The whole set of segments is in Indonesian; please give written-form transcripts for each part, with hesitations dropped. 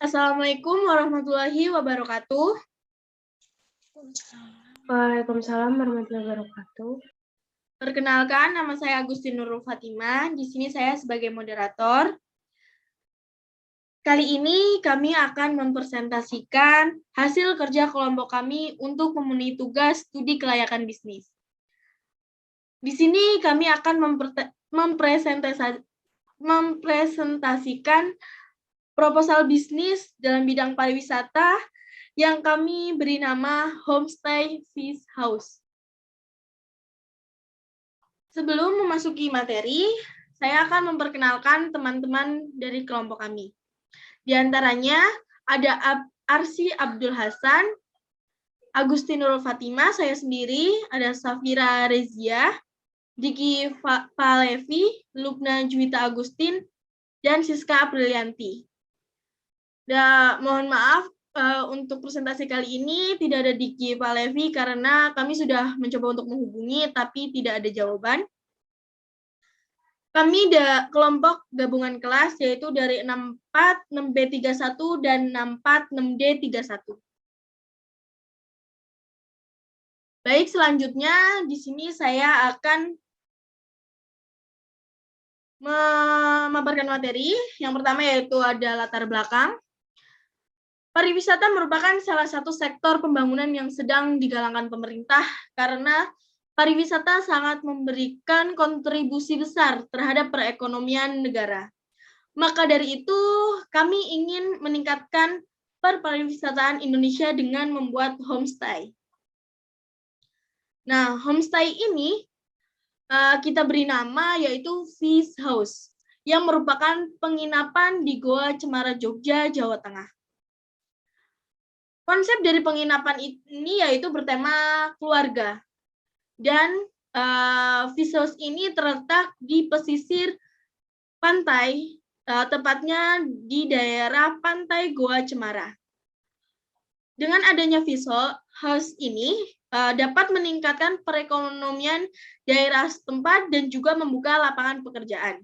Assalamualaikum warahmatullahi wabarakatuh. Waalaikumsalam warahmatullahi wabarakatuh. Perkenalkan, nama saya Agustin Nurul Fatimah. Di sini saya sebagai moderator. Kali ini kami akan mempresentasikan hasil kerja kelompok kami untuk memenuhi tugas studi kelayakan bisnis. Di sini kami akan mempresentasikan proposal bisnis dalam bidang pariwisata yang kami beri nama Homestay Fish House. Sebelum memasuki materi, saya akan memperkenalkan teman-teman dari kelompok kami. Di antaranya ada Arsi Abdul Hasan, Agustin Nurul Fatimah, saya sendiri, ada Safira Rezia, Diki Palevi, Lubna Juwita Agustin, dan Siska Aprilianti. Mohon maaf, untuk presentasi kali ini tidak ada Diki Palevi karena kami sudah mencoba untuk menghubungi tapi tidak ada jawaban. Kami kelompok gabungan kelas yaitu dari 64, 6B31 dan 64, 6D31. Baik, selanjutnya di sini saya akan memaparkan materi. Yang pertama yaitu ada latar belakang. Pariwisata merupakan salah satu sektor pembangunan yang sedang digalangkan pemerintah karena pariwisata sangat memberikan kontribusi besar terhadap perekonomian negara. Maka dari itu, kami ingin meningkatkan perpariwisataan Indonesia dengan membuat homestay. Nah, homestay ini kita beri nama yaitu Fish House, yang merupakan penginapan di Goa Cemara, Jogja, Jawa Tengah. Konsep dari penginapan ini yaitu bertema keluarga. Dan Fish House ini terletak di pesisir pantai, tepatnya di daerah pantai Goa Cemara. Dengan adanya Fish House ini dapat meningkatkan perekonomian daerah setempat dan juga membuka lapangan pekerjaan.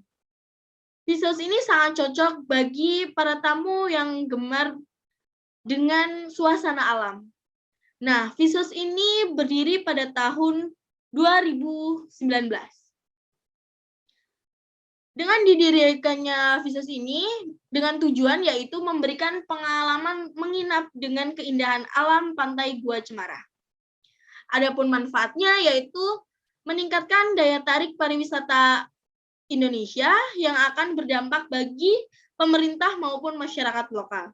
Fish House ini sangat cocok bagi para tamu yang gemar dengan suasana alam. Nah, Fish House ini berdiri pada tahun 2019. Dengan didirikannya Fish House ini, dengan tujuan yaitu memberikan pengalaman menginap dengan keindahan alam pantai Gua Cemara. Adapun manfaatnya yaitu meningkatkan daya tarik pariwisata Indonesia yang akan berdampak bagi pemerintah maupun masyarakat lokal.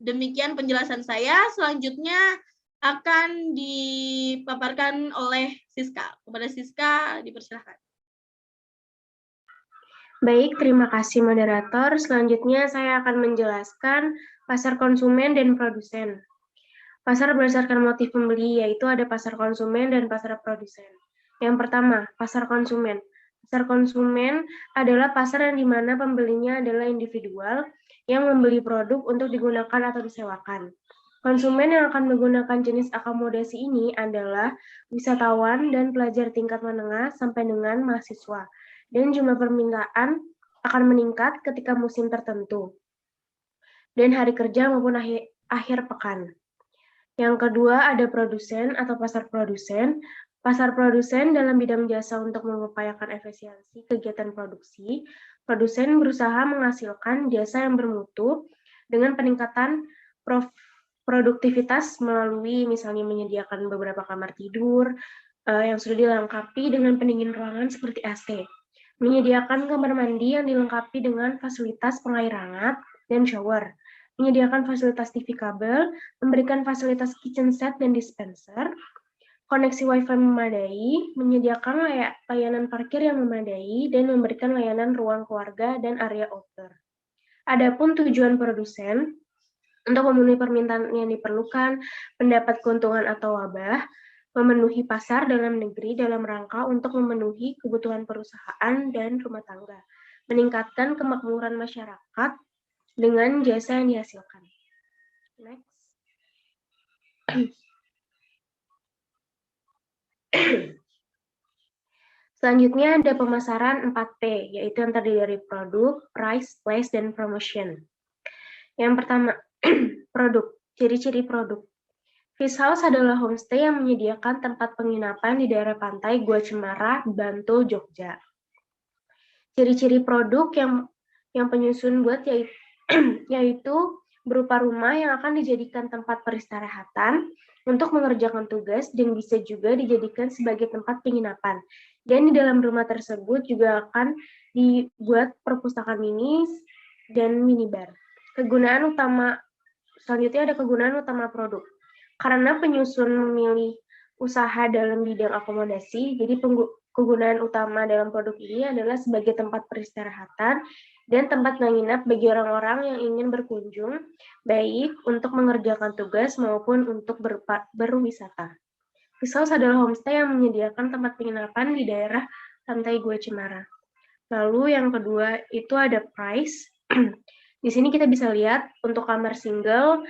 Demikian penjelasan saya, selanjutnya akan dipaparkan oleh Siska. Kepada Siska, dipersilakan. Baik, terima kasih moderator. Selanjutnya saya akan menjelaskan pasar konsumen dan produsen. Pasar berdasarkan motif pembeli, yaitu ada pasar konsumen dan pasar produsen. Yang pertama, pasar konsumen. Pasar konsumen adalah pasar yang dimana pembelinya adalah individual yang membeli produk untuk digunakan atau disewakan. Konsumen yang akan menggunakan jenis akomodasi ini adalah wisatawan dan pelajar tingkat menengah sampai dengan mahasiswa. Dan jumlah permintaan akan meningkat ketika musim tertentu dan hari kerja maupun akhir pekan. Yang kedua ada produsen atau pasar produsen. Pasar produsen dalam bidang jasa untuk mengupayakan efisiensi kegiatan produksi. Produsen berusaha menghasilkan jasa yang bermutu dengan peningkatan produktivitas melalui misalnya menyediakan beberapa kamar tidur yang sudah dilengkapi dengan pendingin ruangan seperti AC. Menyediakan kamar mandi yang dilengkapi dengan fasilitas pengair hangat dan shower. Menyediakan fasilitas TV kabel, memberikan fasilitas kitchen set dan dispenser, koneksi Wi-Fi memadai, menyediakan layanan parkir yang memadai, dan memberikan layanan ruang keluarga dan area outdoor. Adapun tujuan produsen, untuk memenuhi permintaan yang diperlukan, mendapat keuntungan atau wabah, memenuhi pasar dalam negeri dalam rangka untuk memenuhi kebutuhan perusahaan dan rumah tangga, meningkatkan kemakmuran masyarakat dengan jasa yang dihasilkan. Next. Selanjutnya ada pemasaran 4P, yaitu yang terdiri dari produk, price, place, dan promotion. Yang pertama, produk. Ciri-ciri produk. Fish House adalah homestay yang menyediakan tempat penginapan di daerah pantai Gua Cemara, Bantul, Jogja. Ciri-ciri produk yang penyusun buat yaitu berupa rumah yang akan dijadikan tempat peristirahatan untuk mengerjakan tugas dan bisa juga dijadikan sebagai tempat penginapan. Dan di dalam rumah tersebut juga akan dibuat perpustakaan mini dan minibar. Selanjutnya ada kegunaan utama produk. Karena penyusun memilih usaha dalam bidang akomodasi, jadi kegunaan utama dalam produk ini adalah sebagai tempat peristirahatan dan tempat menginap bagi orang-orang yang ingin berkunjung, baik untuk mengerjakan tugas maupun untuk berwisata. Fish House adalah homestay yang menyediakan tempat penginapan di daerah pantai Gua Cemara. Lalu yang kedua itu ada price. Di sini kita bisa lihat untuk kamar single,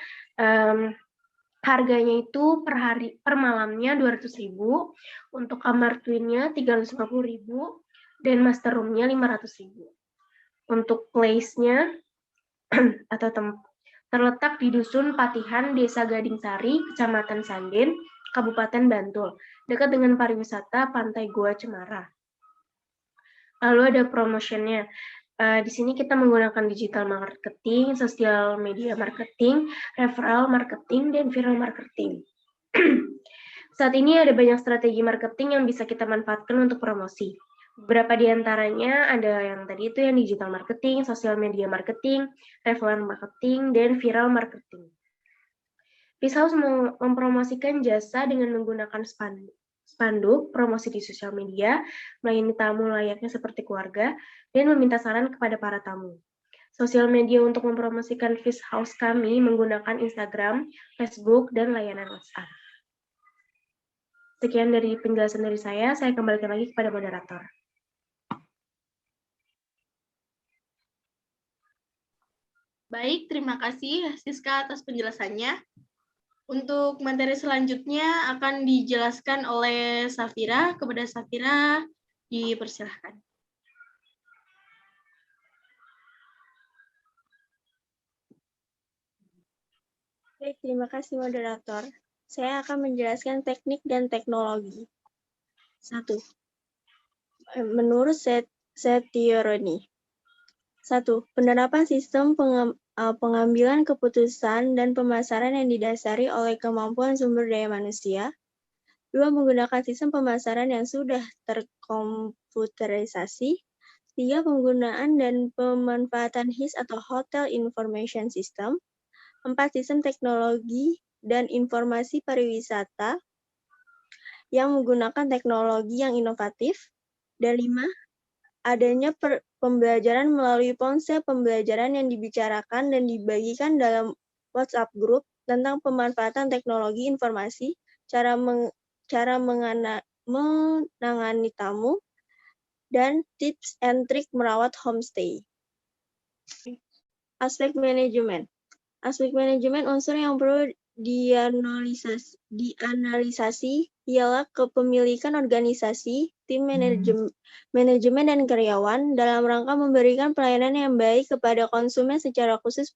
harganya itu per malamnya 200.000, untuk kamar twinnya 350.000, dan master roomnya 500.000. Untuk place-nya atau terletak di Dusun Patihan, Desa Gading Sari, Kecamatan Sanden, Kabupaten Bantul, dekat dengan pariwisata Pantai Gua Cemara. Lalu ada promotionnya. Di sini kita menggunakan digital marketing, sosial media marketing, referral marketing, dan viral marketing. Saat ini ada banyak strategi marketing yang bisa kita manfaatkan untuk promosi. Beberapa di antaranya ada yang tadi itu yang digital marketing, sosial media marketing, referral marketing, dan viral marketing. Fish House mempromosikan jasa dengan menggunakan spanduk, promosi di sosial media, melayani tamu layaknya seperti keluarga, dan meminta saran kepada para tamu. Sosial media untuk mempromosikan Fish House kami menggunakan Instagram, Facebook, dan layanan WhatsApp. Sekian dari penjelasan dari saya kembalikan lagi kepada moderator. Baik, terima kasih Siska atas penjelasannya. Untuk materi selanjutnya akan dijelaskan oleh Safira. Kepada Safira, dipersilahkan. Baik, terima kasih moderator. Saya akan menjelaskan teknik dan teknologi. 1. Menurut Setioroni. 1. Penerapan sistem pengambilan keputusan dan pemasaran yang didasari oleh kemampuan sumber daya manusia. 2. Menggunakan sistem pemasaran yang sudah terkomputerisasi. 3. Penggunaan dan pemanfaatan HIS atau Hotel Information System. 4. Sistem teknologi dan informasi pariwisata yang menggunakan teknologi yang inovatif. Dan 5. Adanya pembelajaran melalui ponsel pembelajaran yang dibicarakan dan dibagikan dalam WhatsApp group tentang pemanfaatan teknologi informasi, cara menangani tamu, dan tips and trik merawat homestay. Aspek manajemen. Aspek manajemen unsur yang perlu dianalisasi ialah kepemilikan organisasi, tim manajemen dan karyawan dalam rangka memberikan pelayanan yang baik kepada konsumen, secara khusus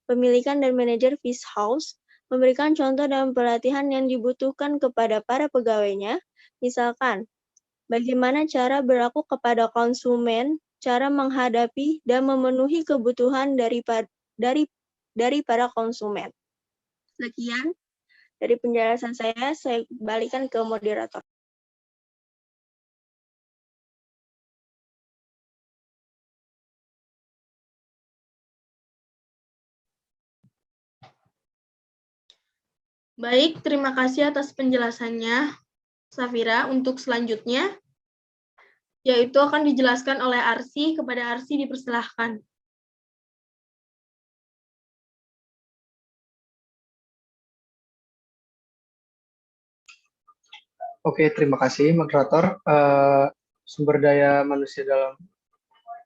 pemilikan dan manajer Fish House, memberikan contoh dan pelatihan yang dibutuhkan kepada para pegawainya, misalkan bagaimana cara berlaku kepada konsumen, cara menghadapi dan memenuhi kebutuhan dari para konsumen. Sekian dari penjelasan saya balikan ke moderator. Baik, terima kasih atas penjelasannya, Safira. Untuk selanjutnya, yaitu akan dijelaskan oleh Arsy. Kepada Arsy dipersilahkan. Oke, terima kasih moderator. Sumber daya manusia dalam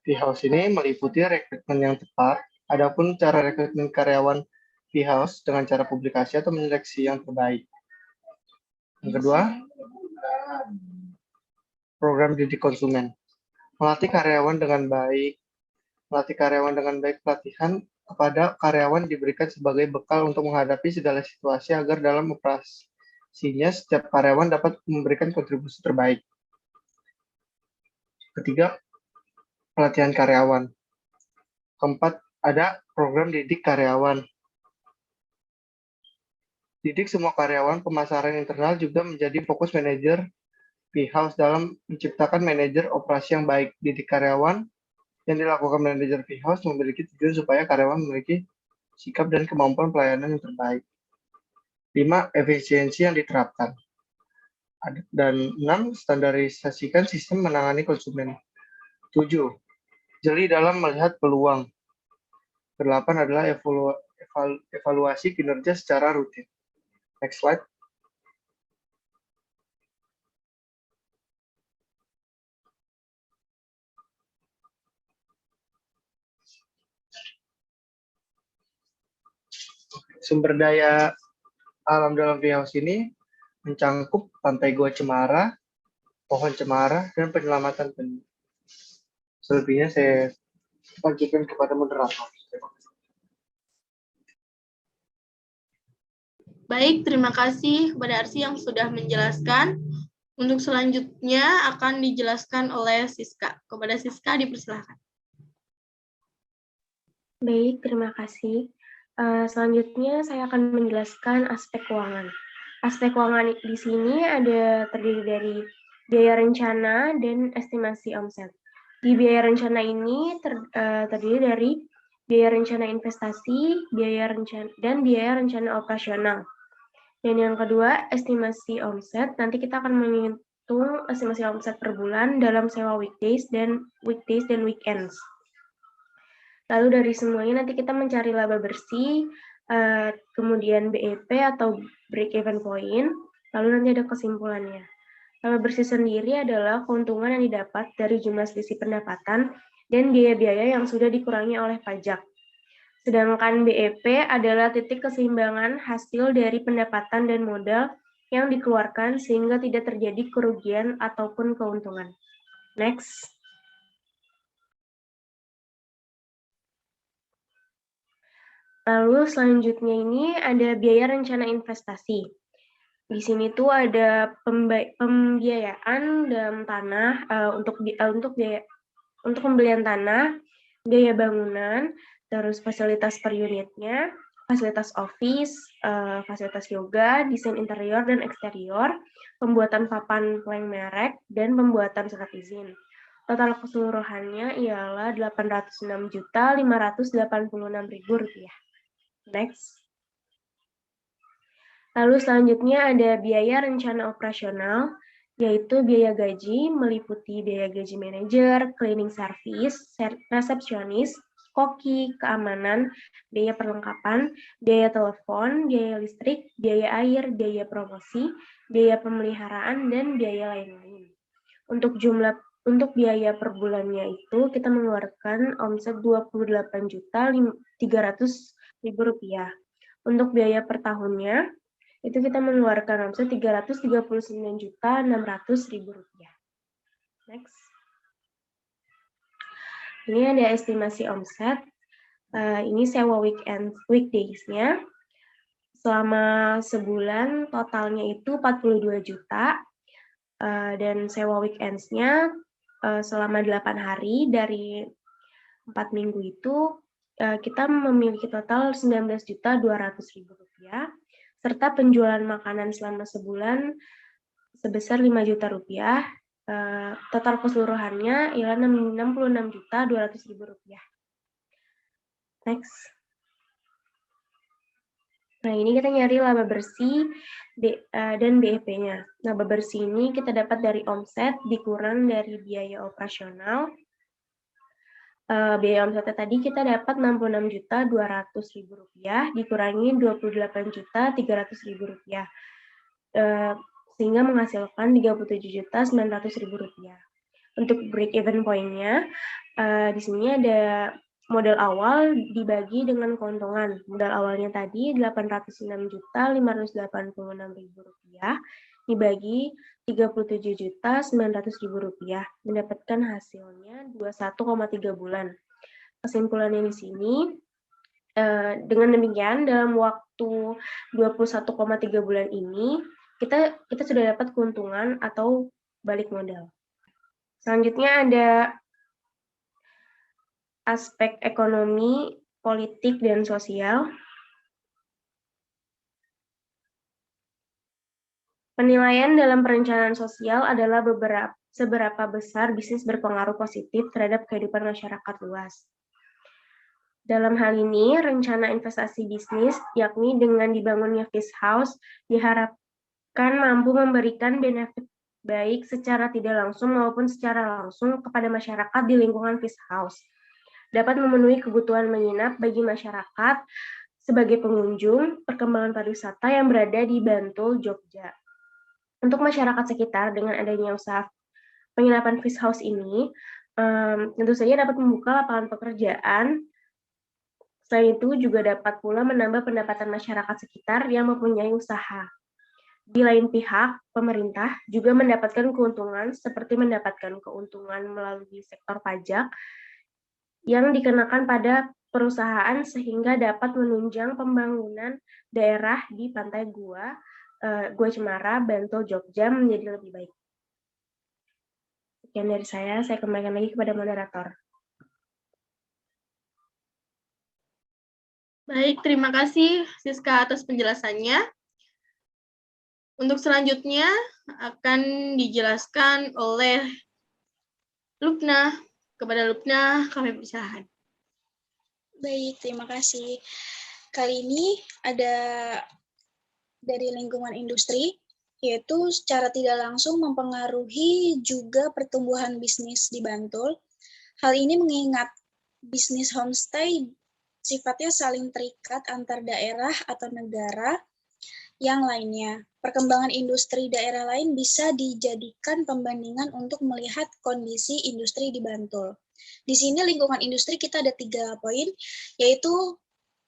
Fish House ini meliputi rekrutmen yang tepat. Adapun cara rekrutmen karyawan Fish House dengan cara publikasi atau menyeleksi yang terbaik. Yang kedua, program didik konsumen. Melatih karyawan dengan baik pelatihan kepada karyawan diberikan sebagai bekal untuk menghadapi segala situasi agar dalam operasinya setiap karyawan dapat memberikan kontribusi terbaik. Ketiga, pelatihan karyawan. Keempat, ada program didik karyawan. Didik semua karyawan, pemasaran internal juga menjadi fokus manajer P-House dalam menciptakan manajer operasi yang baik. Didik karyawan yang dilakukan manajer P-House memiliki tujuan supaya karyawan memiliki sikap dan kemampuan pelayanan yang terbaik. 5. Efisiensi yang diterapkan. Dan 6. Standarisasikan sistem menangani konsumen. 7. Jeli dalam melihat peluang. 8 adalah evaluasi kinerja secara rutin. Next slide. Sumber daya alam dalam P-House ini mencangkup pantai Goa Cemara, pohon cemara, dan penyelamatan penyu. Selebihnya saya lanjutkan kepada moderator. Baik, terima kasih kepada Arsy yang sudah menjelaskan. Untuk selanjutnya akan dijelaskan oleh Siska. Kepada Siska dipersilakan. Baik, terima kasih. Selanjutnya saya akan menjelaskan aspek keuangan. Aspek keuangan di sini terdiri dari biaya rencana dan estimasi omset. Di biaya rencana ini terdiri dari biaya rencana investasi, dan biaya rencana operasional. Dan yang kedua, estimasi omset. Nanti kita akan menghitung estimasi omset per bulan dalam sewa weekdays dan weekends. Lalu dari semuanya nanti kita mencari laba bersih, kemudian BEP atau break even point, lalu nanti ada kesimpulannya. Laba bersih sendiri adalah keuntungan yang didapat dari jumlah selisih pendapatan dan biaya-biaya yang sudah dikurangi oleh pajak. Sedangkan BEP adalah titik keseimbangan hasil dari pendapatan dan modal yang dikeluarkan sehingga tidak terjadi kerugian ataupun keuntungan. Next. Lalu selanjutnya ini ada biaya rencana investasi. Di sini tuh ada pembiayaan dalam tanah untuk pembelian tanah, biaya bangunan, terus fasilitas per unitnya, fasilitas office, fasilitas yoga, desain interior dan eksterior, pembuatan papan klaim merek, dan pembuatan surat izin. Total keseluruhannya ialah Rp806.586.000. Next. Lalu selanjutnya ada biaya rencana operasional, yaitu biaya gaji meliputi biaya gaji manajer, cleaning service, resepsionis, koki, keamanan, biaya perlengkapan, biaya telepon, biaya listrik, biaya air, biaya promosi, biaya pemeliharaan, dan biaya lain-lain. Untuk biaya per bulannya itu kita mengeluarkan omset Rp28.300.000. Untuk biaya per tahunnya itu kita mengeluarkan omset Rp339.600.000. Next. Ini ada estimasi omset. Ini sewa weekdays-nya. Selama sebulan totalnya itu 42 juta. Dan sewa weekends-nya selama 8 hari dari 4 minggu itu kita memiliki total Rp19.200.000 serta penjualan makanan selama sebulan sebesar Rp5 juta. Total keseluruhannya ialah Rp66.200.000. Next. Nah, ini kita nyari laba bersih dan BEP-nya. Laba bersih ini kita dapat dari omset dikurang dari biaya operasional. Biaya omsetnya tadi kita dapat Rp66.200.000 dikurangi Rp28.300.000 sehingga menghasilkan Rp37.900.000. Untuk break even point-nya di sini ada modal awal dibagi dengan keuntungan. Modal awalnya tadi Rp86.586.000 dibagi Rp37.900.000 mendapatkan hasilnya 21,3 bulan. Kesimpulannya di sini Dengan demikian, dalam waktu 21,3 bulan ini, kita sudah dapat keuntungan atau balik modal. Selanjutnya ada aspek ekonomi, politik, dan sosial. Penilaian dalam perencanaan sosial adalah seberapa besar bisnis berpengaruh positif terhadap kehidupan masyarakat luas. Dalam hal ini, rencana investasi bisnis, yakni dengan dibangunnya Fish House, diharapkan mampu memberikan benefit baik secara tidak langsung maupun secara langsung kepada masyarakat di lingkungan Fish House. Dapat memenuhi kebutuhan menginap bagi masyarakat sebagai pengunjung perkembangan pariwisata yang berada di Bantul, Jogja. Untuk masyarakat sekitar, dengan adanya usaha penginapan Fish House ini, tentu saja dapat membuka lapangan pekerjaan. Selain itu juga dapat pula menambah pendapatan masyarakat sekitar yang mempunyai usaha. Di lain pihak, pemerintah juga mendapatkan keuntungan seperti mendapatkan keuntungan melalui sektor pajak yang dikenakan pada perusahaan sehingga dapat menunjang pembangunan daerah di pantai Gua Cemara, Bantul, Jogja menjadi lebih baik. Sekian dari saya kembalikan lagi kepada moderator. Baik, terima kasih Siska atas penjelasannya. Untuk selanjutnya akan dijelaskan oleh Lupna. Kepada Lupna, kami persilakan. Baik, terima kasih. Kali ini ada dari lingkungan industri, yaitu secara tidak langsung mempengaruhi juga pertumbuhan bisnis di Bantul. Hal ini mengingat bisnis homestay sifatnya saling terikat antar daerah atau negara yang lainnya. Perkembangan industri daerah lain bisa dijadikan pembandingan untuk melihat kondisi industri di Bantul. Di sini lingkungan industri kita ada 3 poin, yaitu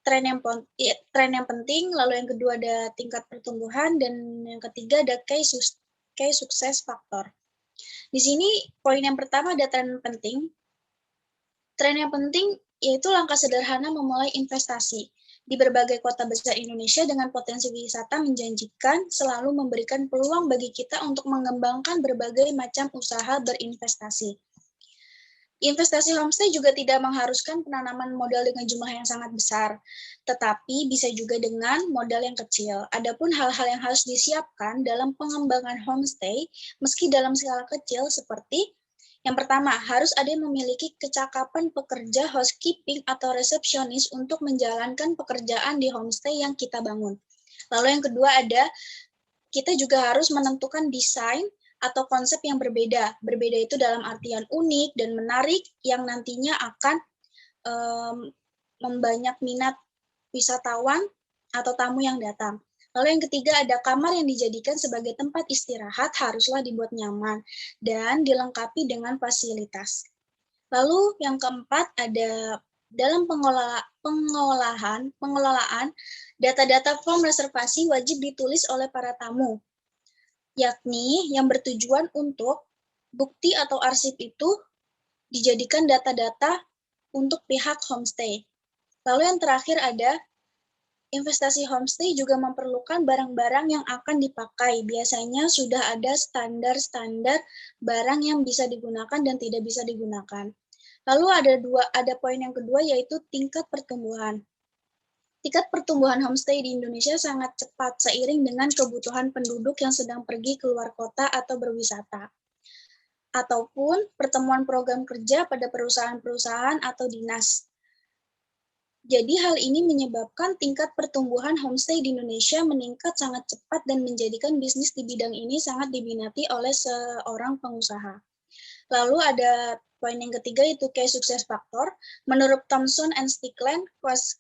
tren yang penting, lalu yang kedua ada tingkat pertumbuhan, dan yang ketiga ada key success factor. Di sini poin yang pertama ada tren penting. Tren yang penting yaitu langkah sederhana memulai investasi. Di berbagai kota besar Indonesia dengan potensi wisata menjanjikan selalu memberikan peluang bagi kita untuk mengembangkan berbagai macam usaha berinvestasi. Investasi homestay juga tidak mengharuskan penanaman modal dengan jumlah yang sangat besar, tetapi bisa juga dengan modal yang kecil. Adapun hal-hal yang harus disiapkan dalam pengembangan homestay, meski dalam skala kecil seperti yang pertama, harus ada yang memiliki kecakapan pekerja housekeeping atau resepsionis untuk menjalankan pekerjaan di homestay yang kita bangun. Lalu yang kedua kita juga harus menentukan desain atau konsep yang berbeda. Berbeda itu dalam artian unik dan menarik yang nantinya akan membanyak minat wisatawan atau tamu yang datang. Lalu yang ketiga ada kamar yang dijadikan sebagai tempat istirahat haruslah dibuat nyaman dan dilengkapi dengan fasilitas. Lalu yang keempat ada dalam pengelolaan data-data form reservasi wajib ditulis oleh para tamu, yakni yang bertujuan untuk bukti atau arsip itu dijadikan data-data untuk pihak homestay. Lalu yang terakhir ada investasi homestay juga memerlukan barang-barang yang akan dipakai. Biasanya sudah ada standar-standar barang yang bisa digunakan dan tidak bisa digunakan. Lalu ada poin yang kedua yaitu tingkat pertumbuhan. Tingkat pertumbuhan homestay di Indonesia sangat cepat seiring dengan kebutuhan penduduk yang sedang pergi keluar kota atau berwisata. Ataupun pertemuan program kerja pada perusahaan-perusahaan atau dinas. Jadi hal ini menyebabkan tingkat pertumbuhan homestay di Indonesia meningkat sangat cepat dan menjadikan bisnis di bidang ini sangat diminati oleh seorang pengusaha. Lalu ada poin yang ketiga yaitu key success factor. Menurut Thomson and Stickland,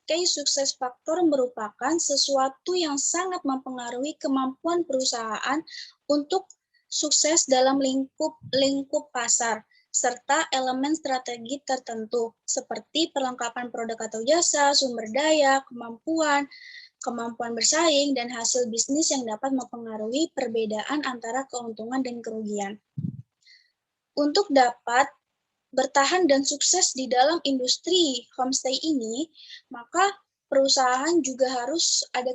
key success factor merupakan sesuatu yang sangat mempengaruhi kemampuan perusahaan untuk sukses dalam lingkup pasar, serta elemen strategi tertentu, seperti perlengkapan produk atau jasa, sumber daya, kemampuan bersaing, dan hasil bisnis yang dapat mempengaruhi perbedaan antara keuntungan dan kerugian. Untuk dapat bertahan dan sukses di dalam industri homestay ini, maka perusahaan juga harus ada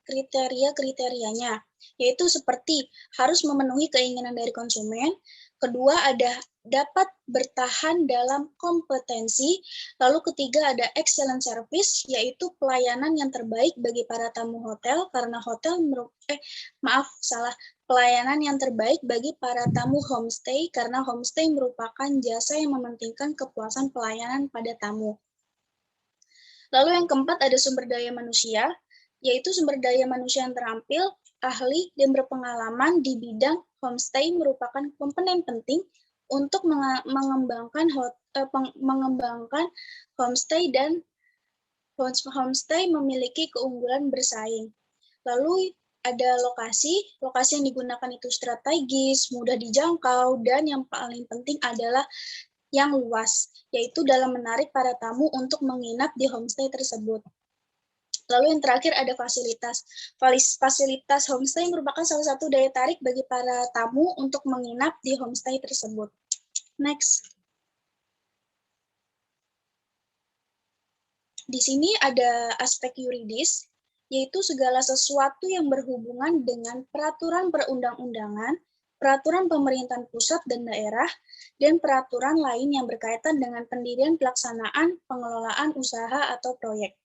kriteria-kriterianya, yaitu seperti harus memenuhi keinginan dari konsumen, kedua ada dapat bertahan dalam kompetensi, lalu ketiga ada excellent service, yaitu pelayanan yang terbaik bagi para tamu hotel, karena pelayanan yang terbaik bagi para tamu homestay, karena homestay merupakan jasa yang mementingkan kepuasan pelayanan pada tamu. Lalu yang keempat ada sumber daya manusia, yaitu sumber daya manusia yang terampil, ahli, dan berpengalaman di bidang homestay merupakan komponen penting untuk mengembangkan homestay, dan homestay memiliki keunggulan bersaing. Lalu ada lokasi yang digunakan itu strategis, mudah dijangkau, dan yang paling penting adalah yang luas, yaitu dalam menarik para tamu untuk menginap di homestay tersebut. Lalu yang terakhir ada fasilitas. Fasilitas homestay merupakan salah satu daya tarik bagi para tamu untuk menginap di homestay tersebut. Next. Di sini ada aspek yuridis, yaitu segala sesuatu yang berhubungan dengan peraturan perundang-undangan, peraturan pemerintahan pusat dan daerah, dan peraturan lain yang berkaitan dengan pendirian, pelaksanaan, pengelolaan usaha atau proyek.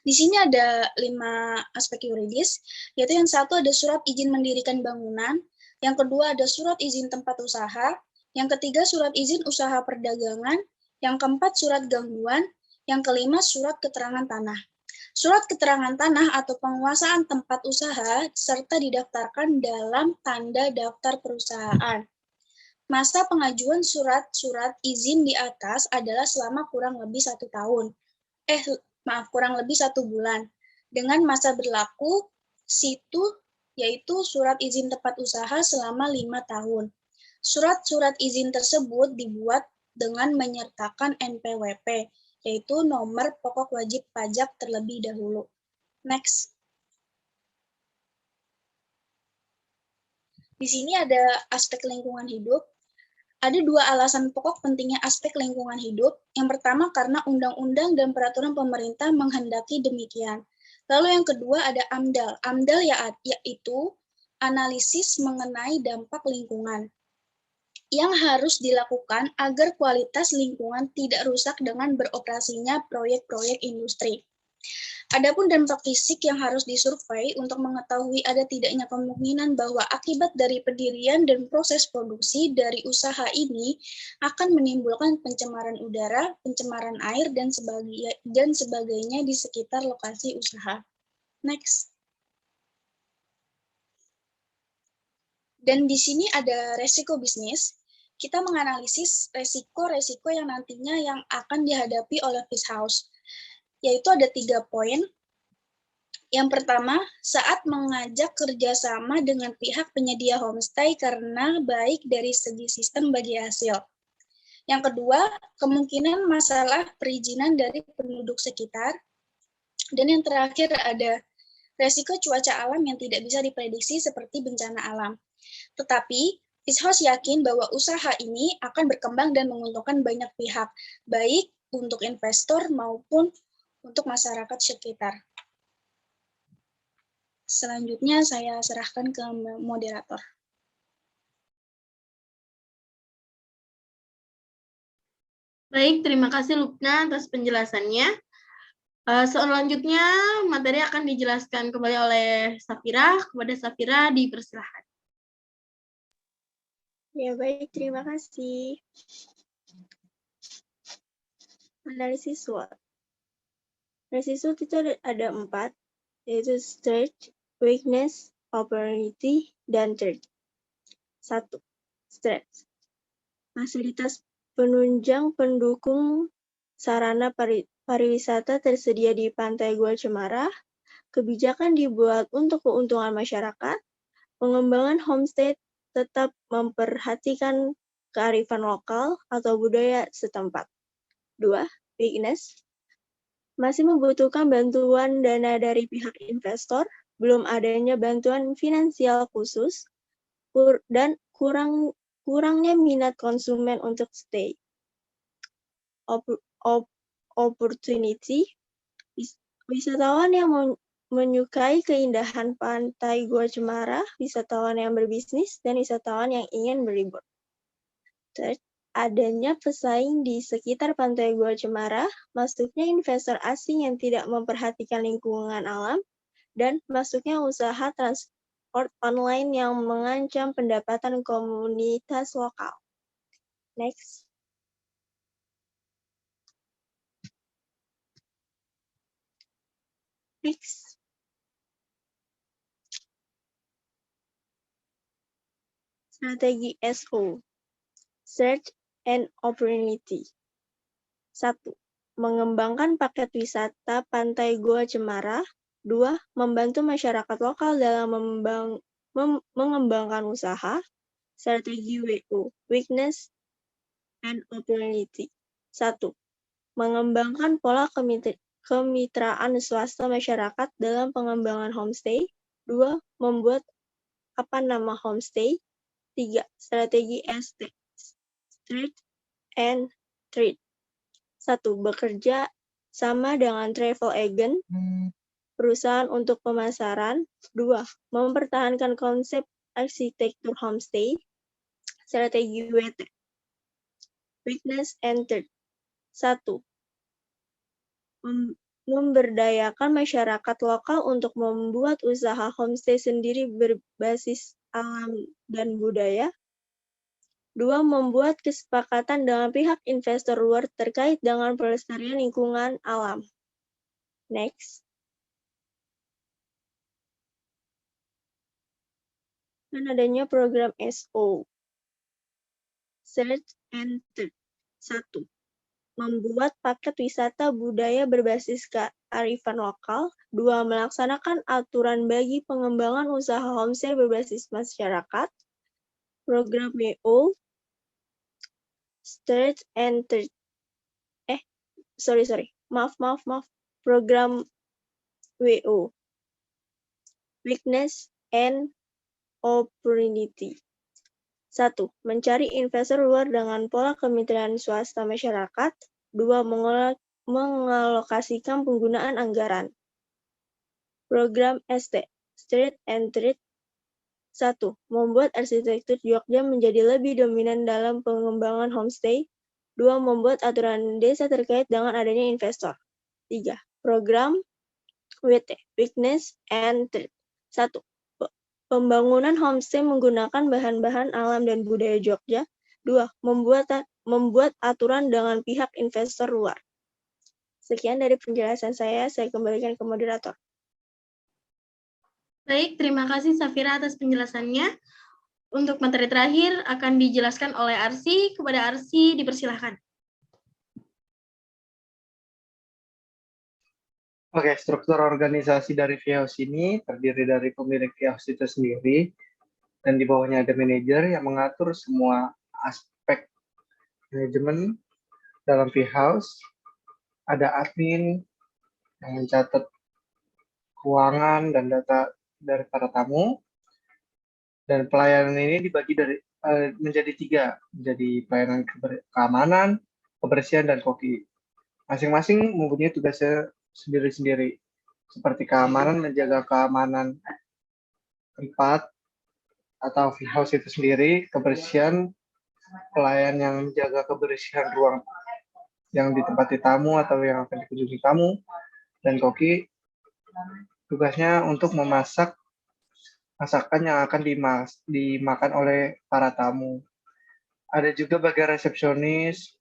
Di sini ada 5 aspek yuridis, yaitu yang satu ada surat izin mendirikan bangunan, yang kedua ada surat izin tempat usaha, yang ketiga surat izin usaha perdagangan, yang keempat surat gangguan, yang kelima surat keterangan tanah. Surat keterangan tanah atau penguasaan tempat usaha serta didaftarkan dalam tanda daftar perusahaan. Masa pengajuan surat-surat izin di atas adalah selama kurang lebih 1 tahun. Kurang lebih 1 bulan. Dengan masa berlaku situ yaitu surat izin tempat usaha selama 5 tahun. Surat-surat izin tersebut dibuat dengan menyertakan NPWP, yaitu nomor pokok wajib pajak terlebih dahulu. Next. Di sini ada aspek lingkungan hidup. Ada 2 alasan pokok pentingnya aspek lingkungan hidup. Yang pertama karena undang-undang dan peraturan pemerintah menghendaki demikian. Lalu yang kedua ada AMDAL. AMDAL yaitu analisis mengenai dampak lingkungan yang harus dilakukan agar kualitas lingkungan tidak rusak dengan beroperasinya proyek-proyek industri. Adapun dampak fisik yang harus disurvei untuk mengetahui ada tidaknya kemungkinan bahwa akibat dari pendirian dan proses produksi dari usaha ini akan menimbulkan pencemaran udara, pencemaran air, dan sebagainya di sekitar lokasi usaha. Next. Dan di sini ada resiko bisnis. Kita menganalisis resiko-resiko yang nantinya yang akan dihadapi oleh fish house, yaitu ada 3 poin. Yang pertama, saat mengajak kerjasama dengan pihak penyedia homestay karena baik dari segi sistem bagi hasil. Yang kedua, kemungkinan masalah perizinan dari penduduk sekitar. Dan yang terakhir ada resiko cuaca alam yang tidak bisa diprediksi seperti bencana alam. Tetapi, fish house yakin bahwa usaha ini akan berkembang dan menguntungkan banyak pihak, baik untuk investor maupun untuk masyarakat sekitar. Selanjutnya saya serahkan ke moderator. Baik, terima kasih Lukna atas penjelasannya. Selanjutnya materi akan dijelaskan kembali oleh Safira. Kepada Safira dipersilahkan. Ya baik, terima kasih. Analisis SWOT. Analisis SWOT itu ada 4, yaitu strength, weakness, opportunity, dan threat. 1. Strength. Fasilitas penunjang pendukung sarana pariwisata tersedia di Pantai Gua Cemara, kebijakan dibuat untuk keuntungan masyarakat, pengembangan homestay tetap memperhatikan kearifan lokal atau budaya setempat. 2. Weakness. Masih membutuhkan bantuan dana dari pihak investor, belum adanya bantuan finansial khusus, dan kurangnya minat konsumen untuk stay. Opportunity. Wisatawan yang menyukai keindahan pantai Gua Cemara, wisatawan yang berbisnis, dan wisatawan yang ingin berlibur. Third, adanya pesaing di sekitar pantai Gua Cemara, masuknya investor asing yang tidak memperhatikan lingkungan alam, dan masuknya usaha transport online yang mengancam pendapatan komunitas lokal. Next. Next. Strategi SO. Search and Opportunity. 1. Mengembangkan paket wisata Pantai Goa Cemara. 2. Membantu masyarakat lokal dalam mengembangkan usaha. Strategi WO. Weakness and Opportunity. 1. Mengembangkan pola kemitraan swasta masyarakat dalam pengembangan homestay. 2. Membuat nama homestay. 3. Strategi ST. Street and Trade. 1. Bekerja sama dengan travel agent, perusahaan untuk pemasaran. 2. Mempertahankan konsep arsitektur homestay. Strategi WT. Weakness and Trade. 1. Memberdayakan masyarakat lokal untuk membuat usaha homestay sendiri berbasis alam dan budaya. 2. Membuat kesepakatan dengan pihak investor luar terkait dengan pelestarian lingkungan alam. Next. Dan adanya program SO. Search and Trade. 1. Membuat paket wisata budaya berbasis kearifan lokal. 2. Melaksanakan aturan bagi pengembangan usaha homestay berbasis masyarakat. Program WO. Search and Trade. Maaf. Program WO. Weakness and Opportunity. 1. Mencari investor luar dengan pola kemitraan swasta masyarakat. 2. Mengalokasikan penggunaan anggaran. Program ST. Street and Trade. 1. Membuat arsitektur Jogja menjadi lebih dominan dalam pengembangan homestay. 2. Membuat aturan desa terkait dengan adanya investor. 3. Program WT. Weakness and Trade. 1. Pembangunan homestay menggunakan bahan-bahan alam dan budaya Jogja. 2. Membuat aturan dengan pihak investor luar. Sekian dari penjelasan saya kembalikan ke moderator. Baik, terima kasih Safira atas penjelasannya. Untuk materi terakhir akan dijelaskan oleh Arsy. Kepada Arsy, dipersilahkan. Oke, struktur organisasi dari V-House ini terdiri dari pemilik V-House itu sendiri, dan di bawahnya ada manajer yang mengatur semua aspek manajemen dalam V-House. Ada admin yang mencatat keuangan dan data dari para tamu, dan pelayanan ini dibagi menjadi 3, menjadi pelayanan keamanan, kebersihan, dan koki. Masing-masing mempunyai tugasnya sendiri-sendiri. Seperti keamanan, menjaga keamanan tempat atau V-House itu sendiri, kebersihan, pelayan yang menjaga kebersihan ruang yang ditempati tamu atau yang akan dikunjungi tamu, dan koki tugasnya untuk memasak masakan yang akan dimakan oleh para tamu. Ada juga bagian resepsionis.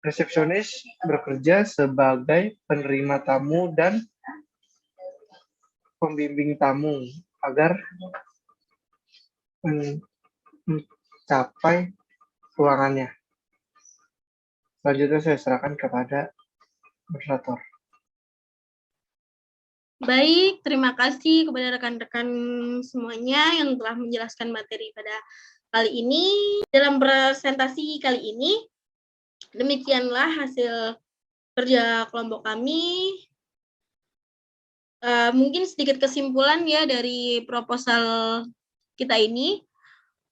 Resepsionis bekerja sebagai penerima tamu dan pembimbing tamu agar mencapai ruangannya. Selanjutnya saya serahkan kepada moderator. Baik, terima kasih kepada rekan-rekan semuanya yang telah menjelaskan materi pada kali ini. Dalam presentasi kali ini, demikianlah hasil kerja kelompok kami. Mungkin sedikit kesimpulan ya dari proposal kita ini.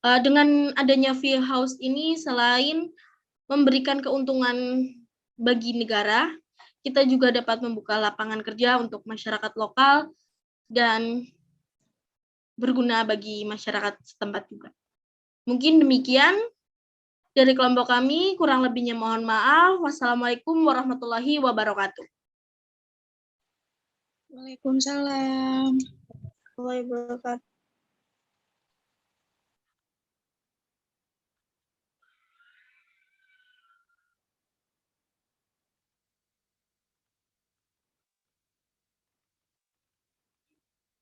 Dengan adanya V-House ini, selain memberikan keuntungan bagi negara, kita juga dapat membuka lapangan kerja untuk masyarakat lokal dan berguna bagi masyarakat setempat juga. Mungkin demikian dari kelompok kami, kurang lebihnya mohon maaf. Wassalamualaikum warahmatullahi wabarakatuh. Waalaikumsalam. Waalaikumsalam.